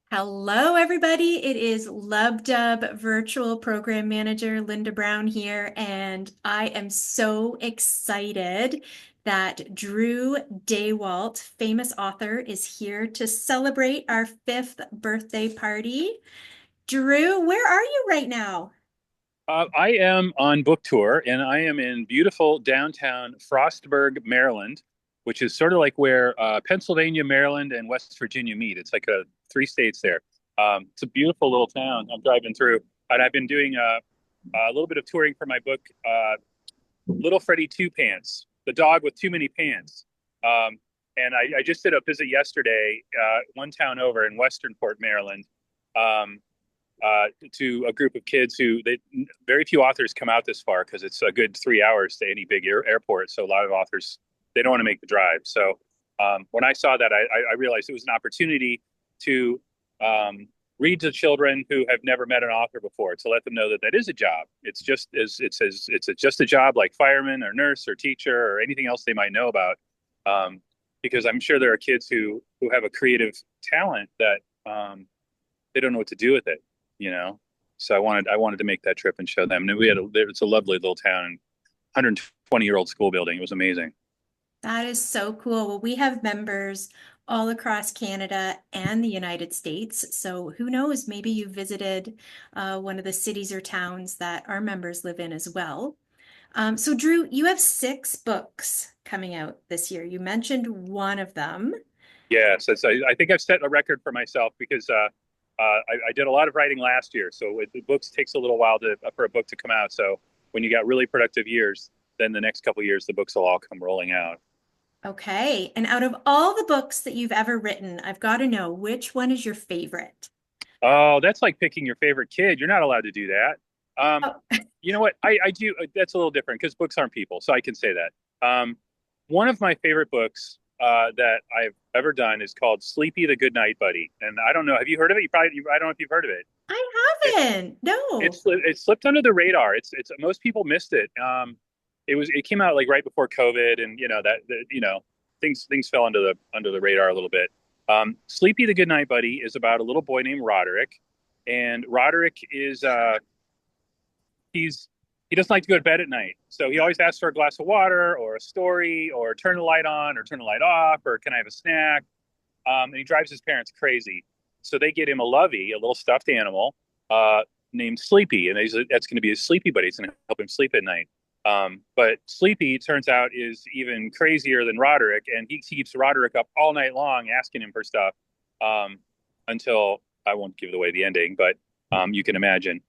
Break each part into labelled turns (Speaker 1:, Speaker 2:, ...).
Speaker 1: Hello, everybody. It is Lubdub Virtual Program Manager Linda Brown here, and I am so excited that Drew Daywalt, famous author, is here to celebrate our fifth birthday party. Drew, where are you right now?
Speaker 2: I am on book tour, and I am in beautiful downtown Frostburg, Maryland, which is sort of like where Pennsylvania, Maryland, and West Virginia meet. It's like three states there. It's a beautiful little town. I'm driving through, and I've been doing a little bit of touring for my book, Little Freddie Two Pants, the dog with too many pants. And I just did a visit yesterday, one town over in Westernport, Maryland. Um, to a group of kids very few authors come out this far because it's a good 3 hours to any big airport. So a lot of authors, they don't want to make the drive. So when I saw that, I realized it was an opportunity to read to children who have never met an author before, to let them know that that is a job. It's just a job like fireman or nurse or teacher or anything else they might know about. Because I'm sure there are kids who have a creative talent that they don't know what to do with it, you know. So I wanted to make that trip and show them. And it's a lovely little town, 120-year-old school building. It was amazing.
Speaker 1: That is so cool. Well, we have members all across Canada and the United States. So who knows, maybe you visited one of the cities or towns that our members live in as well. So Drew, you have six books coming out this year. You mentioned one of them.
Speaker 2: Yes, I think I've set a record for myself because I did a lot of writing last year. So the books takes a little while for a book to come out. So when you got really productive years, then the next couple of years the books will all come rolling out.
Speaker 1: Okay. And out of all the books that you've ever written, I've got to know which one is your favorite?
Speaker 2: Oh, that's like picking your favorite kid. You're not allowed to do that. Um,
Speaker 1: Oh,
Speaker 2: you know what? I do. That's a little different because books aren't people, so I can say that. One of my favorite books that I've ever done is called Sleepy the Goodnight Buddy, and I don't know. Have you heard of it? I don't know if you've heard of it.
Speaker 1: I
Speaker 2: It
Speaker 1: haven't. No.
Speaker 2: it slipped under the radar. It's most people missed it. It came out like right before COVID, and things fell under the radar a little bit. Sleepy the Goodnight Buddy is about a little boy named Roderick, and Roderick is he doesn't like to go to bed at night, so he always asks for a glass of water or a story or turn the light on or turn the light off or can I have a snack? And he drives his parents crazy, so they get him a lovey, a little stuffed animal named Sleepy, and that's going to be his sleepy buddy. It's going to help him sleep at night. But Sleepy turns out is even crazier than Roderick, and he keeps Roderick up all night long asking him for stuff um, until I won't give away the ending, but you can imagine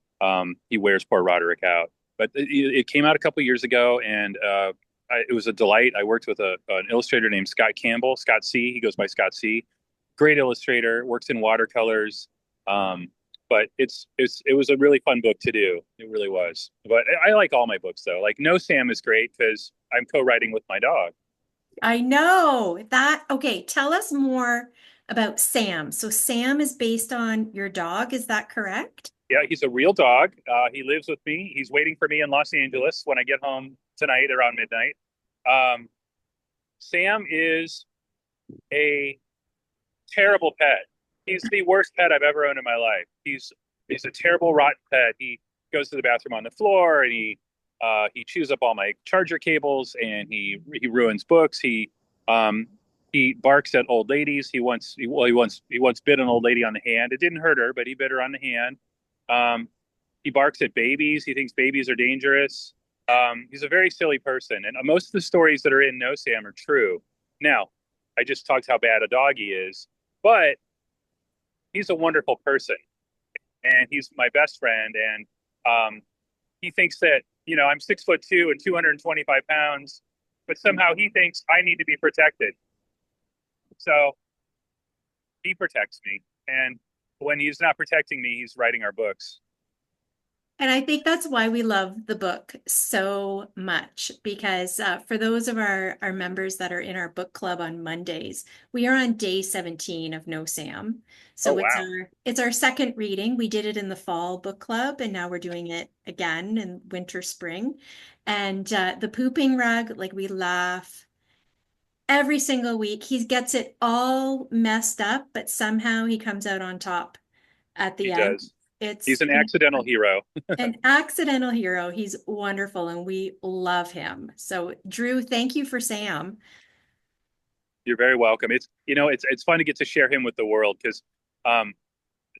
Speaker 2: he wears poor Roderick out. But it came out a couple years ago, and it was a delight. I worked with an illustrator named Scott Campbell, Scott C. He goes by Scott C. Great illustrator, works in watercolors. Um, but it was a really fun book to do. It really was. But I like all my books though. Like No Sam is great because I'm co-writing with my dog.
Speaker 1: I know that. Okay, tell us more about Sam. So Sam is based on your dog, is that correct?
Speaker 2: Yeah, he's a real dog. He lives with me. He's waiting for me in Los Angeles when I get home tonight around midnight. Um, Sam is a terrible pet. He's the worst pet I've ever owned in my life. He's a terrible, rotten pet. He goes to the bathroom on the floor, and he chews up all my charger cables, and he ruins books. He barks at old ladies. He once bit an old lady on the hand. It didn't hurt her, but he bit her on the hand. Um, he barks at babies. He thinks babies are dangerous. He's a very silly person, and most of the stories that are in No Sam are true. Now, I just talked how bad a dog he is, but he's a wonderful person, and he's my best friend. And he thinks that I'm 6'2" and 225 pounds, but somehow he thinks I need to be protected. So he protects me, and when he's not protecting me, he's writing our books.
Speaker 1: And I think that's why we love the book so much because for those of our members that are in our book club on Mondays, we are on day 17 of No Sam.
Speaker 2: Oh
Speaker 1: So
Speaker 2: wow!
Speaker 1: it's our second reading. We did it in the fall book club and now we're doing it again in winter spring. And the pooping rug, like we laugh every single week. He gets it all messed up, but somehow he comes out on top at
Speaker 2: He
Speaker 1: the end.
Speaker 2: does.
Speaker 1: It's
Speaker 2: He's an accidental hero.
Speaker 1: an accidental hero. He's wonderful and we love him. So, Drew, thank you for Sam.
Speaker 2: You're very welcome. It's fun to get to share him with the world because um,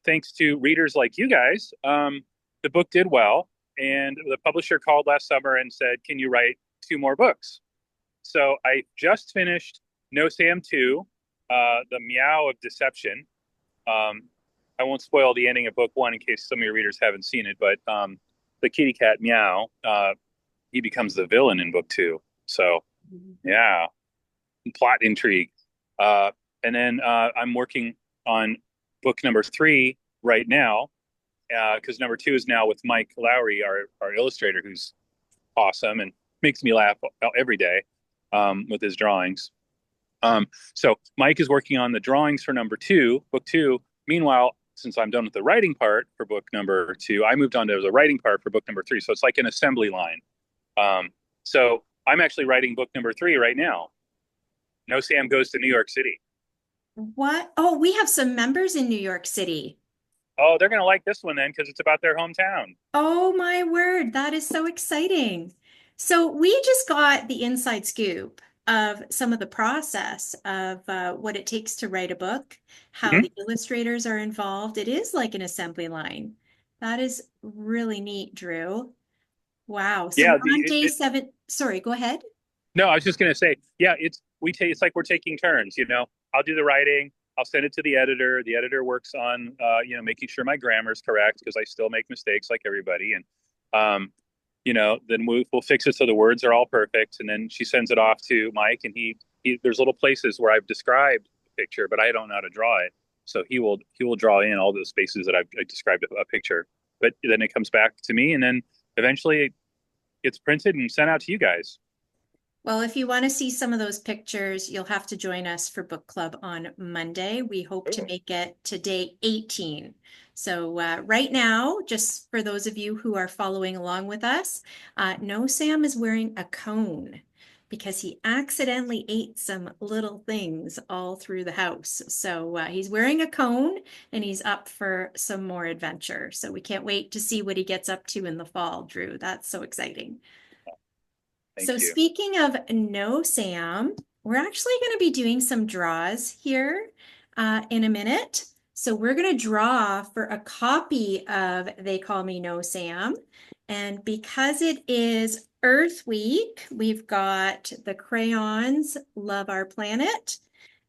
Speaker 2: thanks to readers like you guys, the book did well, and the publisher called last summer and said, "Can you write two more books?" So I just finished No Sam 2, The Meow of Deception. Um, I won't spoil the ending of book one in case some of your readers haven't seen it, but the kitty cat Meow, he becomes the villain in book two. So yeah, plot intrigue. Uh, and then I'm working on book number three right now because number two is now with Mike Lowry, our illustrator, who's awesome and makes me laugh every day with his drawings. So Mike is working on the drawings for number two, book two. Meanwhile, since I'm done with the writing part for book number two, I moved on to the writing part for book number three. So it's like an assembly line. So I'm actually writing book number three right now. No Sam Goes to New York City.
Speaker 1: What? Oh, we have some members in New York City.
Speaker 2: Oh, they're going to like this one then because it's about their hometown.
Speaker 1: Oh my word, that is so exciting. So we just got the inside scoop of some of the process of what it takes to write a book, how
Speaker 2: Mm-hmm.
Speaker 1: the illustrators are involved. It is like an assembly line. That is really neat, Drew. Wow. So
Speaker 2: Yeah,
Speaker 1: we're on day seven. Sorry, go ahead.
Speaker 2: no, I was just going to say, yeah, it's like we're taking turns, I'll do the writing, I'll send it to the editor. The editor works on making sure my grammar is correct because I still make mistakes like everybody and um then we'll fix it so the words are all perfect and then she sends it off to Mike and he there's little places where I've described the picture but I don't know how to draw it. So he will draw in all those spaces that I described a picture. But then it comes back to me and then eventually it gets printed and sent out to you guys.
Speaker 1: Well, if you want to see some of those pictures, you'll have to join us for book club on Monday. We hope to
Speaker 2: Oh.
Speaker 1: make it to day 18. So, right now, just for those of you who are following along with us, No Sam is wearing a cone because he accidentally ate some little things all through the house. So, he's wearing a cone and he's up for some more adventure. So, we can't wait to see what he gets up to in the fall, Drew. That's so exciting. So
Speaker 2: Thank you.
Speaker 1: speaking of No Sam, we're actually going to be doing some draws here in a minute. So we're going to draw for a copy of They Call Me No Sam. And because it is Earth Week, we've got the crayons Love Our Planet,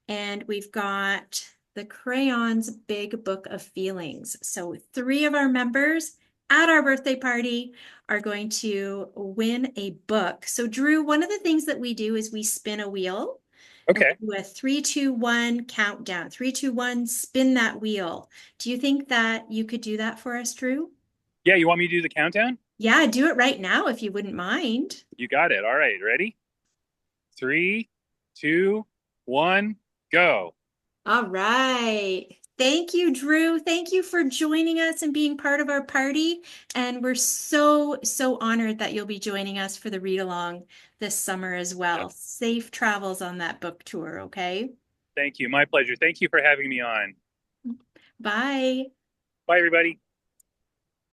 Speaker 1: and we've got the crayons Big Book of Feelings. So three of our members at our birthday party are going to win a book. So, Drew, one of the things that we do is we spin a wheel and
Speaker 2: Okay.
Speaker 1: we do a 3, 2, 1 countdown. 3, 2, 1, spin that wheel. Do you think that you could do that for us, Drew?
Speaker 2: Yeah, you want me to do the countdown?
Speaker 1: Yeah, do it right now if you wouldn't mind.
Speaker 2: You got it. All right, ready? Three, two, one, go.
Speaker 1: All right. Thank you, Drew. Thank you for joining us and being part of our party. And we're so, so honored that you'll be joining us for the read along this summer as well. Safe travels on that book tour, okay?
Speaker 2: Thank you. My pleasure. Thank you for having me on.
Speaker 1: Bye.
Speaker 2: Bye, everybody.